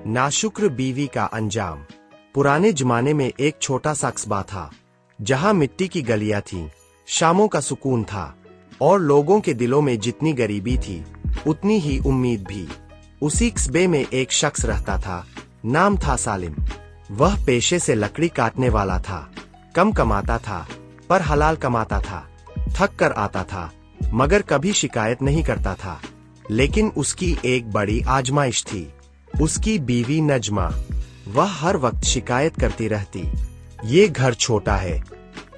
नाशुक्र बीवी का अंजाम। पुराने जमाने में एक छोटा सा कस्बा था जहां मिट्टी की गलियां थीं, शामों का सुकून था और लोगों के दिलों में जितनी गरीबी थी उतनी ही उम्मीद भी। उसी कस्बे में एक शख्स रहता था, नाम था सालिम। वह पेशे से लकड़ी काटने वाला था, कम कमाता था पर हलाल कमाता था, थक कर आता था मगर कभी शिकायत नहीं करता था। लेकिन उसकी एक बड़ी आजमाइश थी, उसकी बीवी नजमा। वह हर वक्त शिकायत करती रहती, ये घर छोटा है,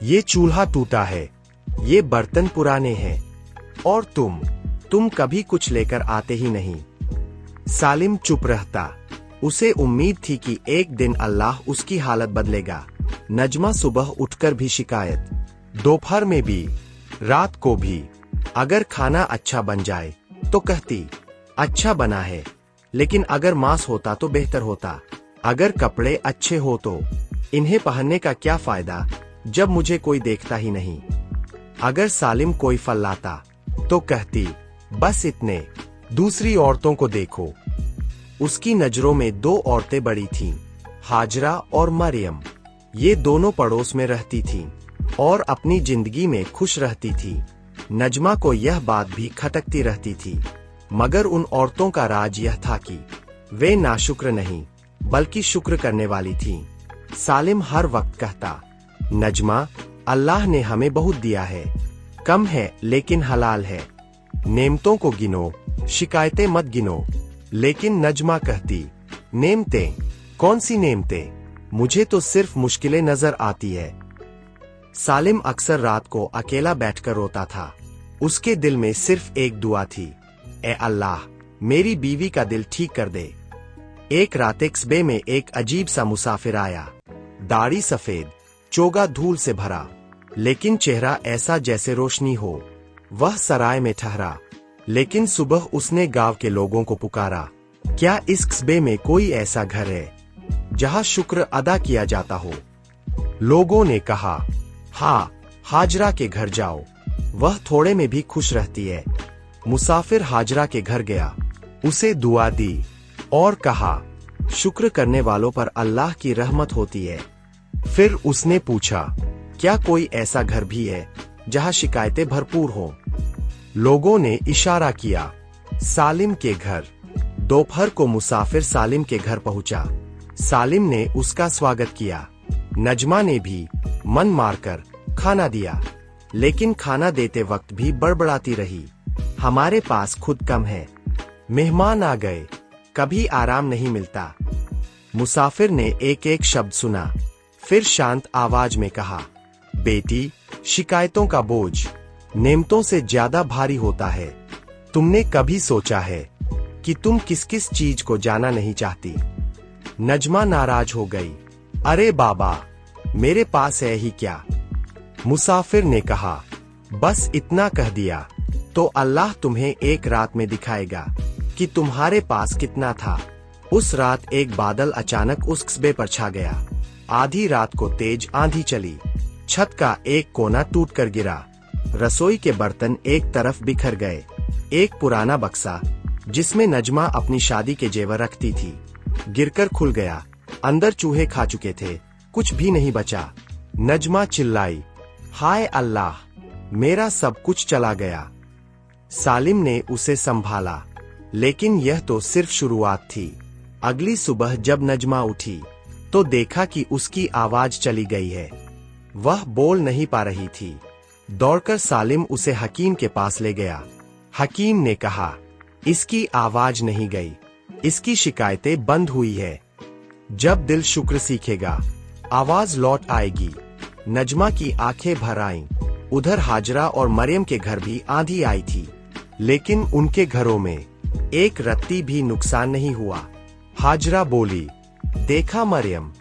ये चूल्हा टूटा है, ये बर्तन पुराने हैं और तुम कभी कुछ लेकर आते ही नहीं। सालिम चुप रहता। उसे उम्मीद थी कि एक दिन अल्लाह उसकी हालत बदलेगा। नजमा सुबह उठकर भी शिकायत, दोपहर में भी, रात को भी। अगर खाना अच्छा बन जाए तो कहती, अच्छा बना है, लेकिन अगर मांस होता तो बेहतर होता। अगर कपड़े अच्छे हो तो इन्हें पहनने का क्या फायदा जब मुझे कोई देखता ही नहीं। अगर सालिम कोई फल लाता तो कहती, बस इतने, दूसरी औरतों को देखो। उसकी नजरों में दो औरतें बड़ी थीं, हाजरा और मरियम। ये दोनों पड़ोस में रहती थीं और अपनी जिंदगी में खुश रहती थी। नजमा को यह बात भी खटकती रहती थी, मगर उन औरतों का राज यह था कि वे नाशुक्र नहीं बल्कि शुक्र करने वाली थीं। सालिम हर वक्त कहता, नजमा, अल्लाह ने हमें बहुत दिया है, कम है लेकिन हलाल है, नेमतों को गिनो, शिकायतें मत गिनो। लेकिन नजमा कहती, नेमतें? कौन सी नेमतें? मुझे तो सिर्फ मुश्किलें नजर आती है। सालिम अक्सर रात को अकेला बैठकर रोता था। उसके दिल में सिर्फ एक दुआ थी, ए अल्लाह, मेरी बीवी का दिल ठीक कर दे। एक रात कस्बे में एक अजीब सा मुसाफिर आया, दाढ़ी सफेद, चोगा धूल से भरा, लेकिन चेहरा ऐसा जैसे रोशनी हो। वह सराय में ठहरा, लेकिन सुबह उसने गांव के लोगों को पुकारा, क्या इस कस्बे में कोई ऐसा घर है जहां शुक्र अदा किया जाता हो? लोगों ने कहा, हाँ, हाजरा के घर जाओ, वह थोड़े में भी खुश रहती है। मुसाफिर हाजरा के घर गया, उसे दुआ दी और कहा, शुक्र करने वालों पर अल्लाह की रहमत होती है। फिर उसने पूछा, क्या कोई ऐसा घर भी है जहां शिकायतें भरपूर हो? लोगों ने इशारा किया, सालिम के घर। दोपहर को मुसाफिर सालिम के घर पहुंचा। सालिम ने उसका स्वागत किया। नजमा ने भी मन मारकर खाना दिया, लेकिन खाना देते वक्त भी बड़बड़ाती रही, हमारे पास खुद कम है, मेहमान आ गए, कभी आराम नहीं मिलता। मुसाफिर ने एक एक शब्द सुना, फिर शांत आवाज में कहा, बेटी, शिकायतों का बोझ नेमतों से ज्यादा भारी होता है। तुमने कभी सोचा है कि तुम किस किस चीज को जाना नहीं चाहती? नजमा नाराज हो गई, अरे बाबा, मेरे पास है ही क्या? मुसाफिर ने कहा, बस इतना कह दिया तो अल्लाह तुम्हें एक रात में दिखाएगा कि तुम्हारे पास कितना था। उस रात एक बादल अचानक उस कस्बे पर छा गया। आधी रात को तेज आंधी चली, छत का एक कोना टूटकर गिरा, रसोई के बर्तन एक तरफ बिखर गए। एक पुराना बक्सा जिसमें नजमा अपनी शादी के जेवर रखती थी, गिरकर खुल गया। अंदर चूहे खा चुके थे, कुछ भी नहीं बचा। नजमा चिल्लाई, हाय अल्लाह, मेरा सब कुछ चला गया। सालिम ने उसे संभाला, लेकिन यह तो सिर्फ शुरुआत थी। अगली सुबह जब नजमा उठी तो देखा कि उसकी आवाज चली गई है, वह बोल नहीं पा रही थी। दौड़कर सालिम उसे हकीम के पास ले गया। हकीम ने कहा, इसकी आवाज नहीं गई, इसकी शिकायतें बंद हुई है। जब दिल शुक्र सीखेगा, आवाज लौट आएगी। नजमा की आंखें भर आईं। उधर हाजरा और मरियम के घर भी आंधी आई थी, लेकिन उनके घरों में एक रत्ती भी नुकसान नहीं हुआ। हाजरा बोली, देखा मरियम,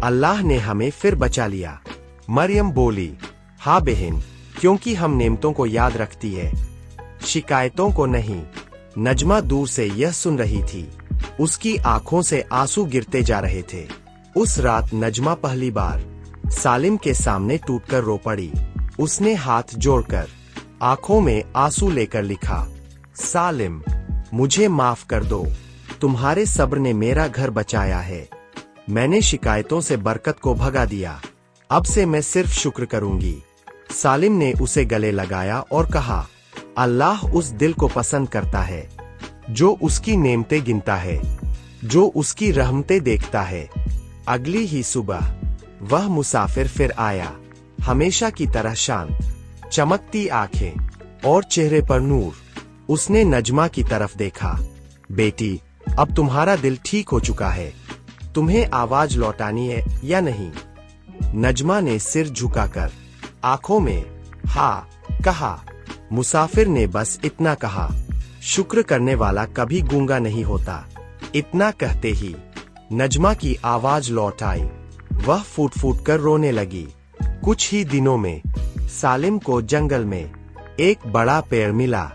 अल्लाह ने हमें फिर बचा लिया। मरियम बोली, हाँ बहन, क्योंकि हम नेमतों को याद रखती है, शिकायतों को नहीं। नजमा दूर से यह सुन रही थी, उसकी आंखों से आंसू गिरते जा रहे थे। उस रात नजमा पहली बार सालिम के सामने टूटकर रो पड़ी। उसने हाथ जोड़कर आंखों में आंसू लेकर लिखा, सालिम, मुझे माफ कर दो, तुम्हारे सब्र ने मेरा घर बचाया है। मैंने शिकायतों से बरकत को भगा दिया। अब से मैं सिर्फ शुक्र करूंगी। सालिम ने उसे गले लगाया और कहा, अल्लाह उस दिल को पसंद करता है जो उसकी नेमतें गिनता है, जो उसकी रहमतें देखता है। अगली ही सुबह वह मुसाफिर फिर आया, हमेशा की तरह शांत, चमकती आंखें और चेहरे पर नूर। उसने नजमा की तरफ देखा। बेटी, अब तुम्हारा दिल ठीक हो चुका है। तुम्हें आवाज लौटानी है या नहीं? नजमा ने सिर झुकाकर आंखों में हाँ कहा। मुसाफिर ने बस इतना कहा। शुक्र करने वाला कभी गूंगा नहीं होता। इतना कहते ही नजमा की आवाज लौट आई। वह फूट फूट कर रोने लगी। कुछ ही दिनों में सालिम को जंगल में एक बड़ा पेड़ मिला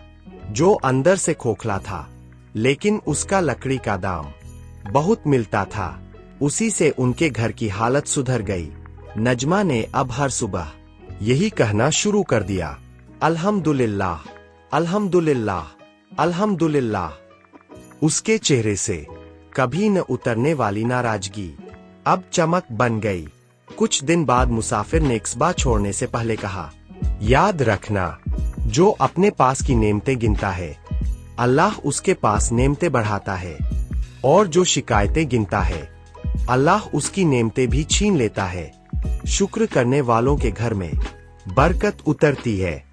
जो अंदर से खोखला था, लेकिन उसका लकड़ी का दाम बहुत मिलता था। उसी से उनके घर की हालत सुधर गई। नजमा ने अब हर सुबह यही कहना शुरू कर दिया, अल्हम्दुलिल्लाह, अल्हम्दुलिल्लाह, अल्हम्दुलिल्लाह। उसके चेहरे से कभी न उतरने वाली नाराजगी अब चमक बन गई। कुछ दिन बाद मुसाफिर ने इक्सबा छोड़ने से पहले कहा, याद रखना, जो अपने पास की नेमतें गिनता है, अल्लाह उसके पास नेमतें बढ़ाता है, और जो शिकायतें गिनता है, अल्लाह उसकी नेमतें भी छीन लेता है। शुक्र करने वालों के घर में बरकत उतरती है,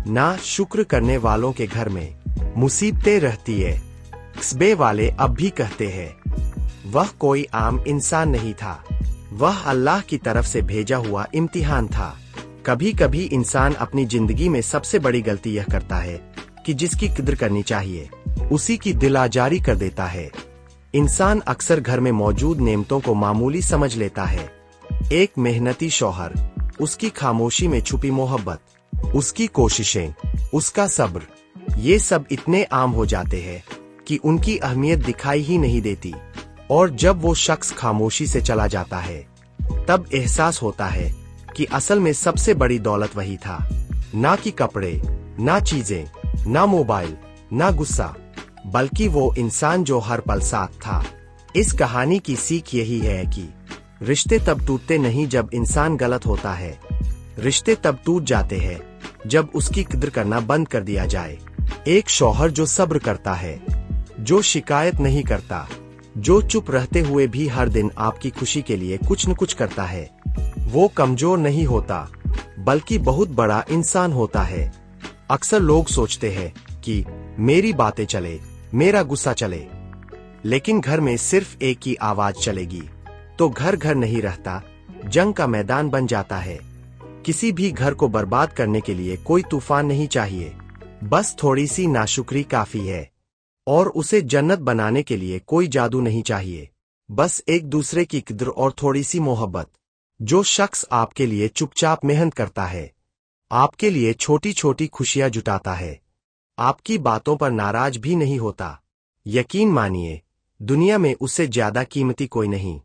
ना शुक्र करने वालों के घर में मुसीबतें रहती है। इक्सबे वाले अब भी कहते हैं, वह कोई आम इंसान नहीं था, वह अल्लाह की तरफ से भेजा हुआ इम्तिहान था। कभी कभी इंसान अपनी जिंदगी में सबसे बड़ी गलती यह करता है कि जिसकी कद्र करनी चाहिए उसी की दिल आजारी कर देता है। इंसान अक्सर घर में मौजूद नेमतों को मामूली समझ लेता है। एक मेहनती शौहर, उसकी खामोशी में छुपी मोहब्बत, उसकी कोशिशें, उसका सब्र, ये सब इतने आम हो जाते हैं कि उनकी अहमियत दिखाई ही नहीं देती। और जब वो शख्स खामोशी से चला जाता है, तब एहसास होता है कि असल में सबसे बड़ी दौलत वही था। ना कि कपड़े, ना चीजें, ना मोबाइल, ना गुस्सा, बल्कि वो इंसान जो हर पल साथ था। इस कहानी की सीख यही है कि रिश्ते तब टूटते नहीं जब इंसान गलत होता है। रिश्ते तब टूट जाते हैं जब उसकी कद्र करना बंद कर दिया जाए। एक शौहर जो सब्र करता है, जो शिकायत नहीं करता, जो चुप रहते हुए भी हर दिन आपकी खुशी के लिए कुछ न कुछ करता है, वो कमजोर नहीं होता, बल्कि बहुत बड़ा इंसान होता है। अक्सर लोग सोचते हैं कि मेरी बातें चले, मेरा गुस्सा चले, लेकिन घर में सिर्फ एक ही आवाज चलेगी तो घर घर नहीं रहता, जंग का मैदान बन जाता है। किसी भी घर को बर्बाद करने के लिए कोई तूफान नहीं चाहिए, बस थोड़ी सी नाशुक्री काफी है। और उसे जन्नत बनाने के लिए कोई जादू नहीं चाहिए, बस एक दूसरे की कद्र और थोड़ी सी मोहब्बत। जो शख्स आपके लिए चुपचाप मेहनत करता है, आपके लिए छोटी छोटी खुशियां जुटाता है, आपकी बातों पर नाराज भी नहीं होता, यकीन मानिए, दुनिया में उससे ज्यादा कीमती कोई नहीं।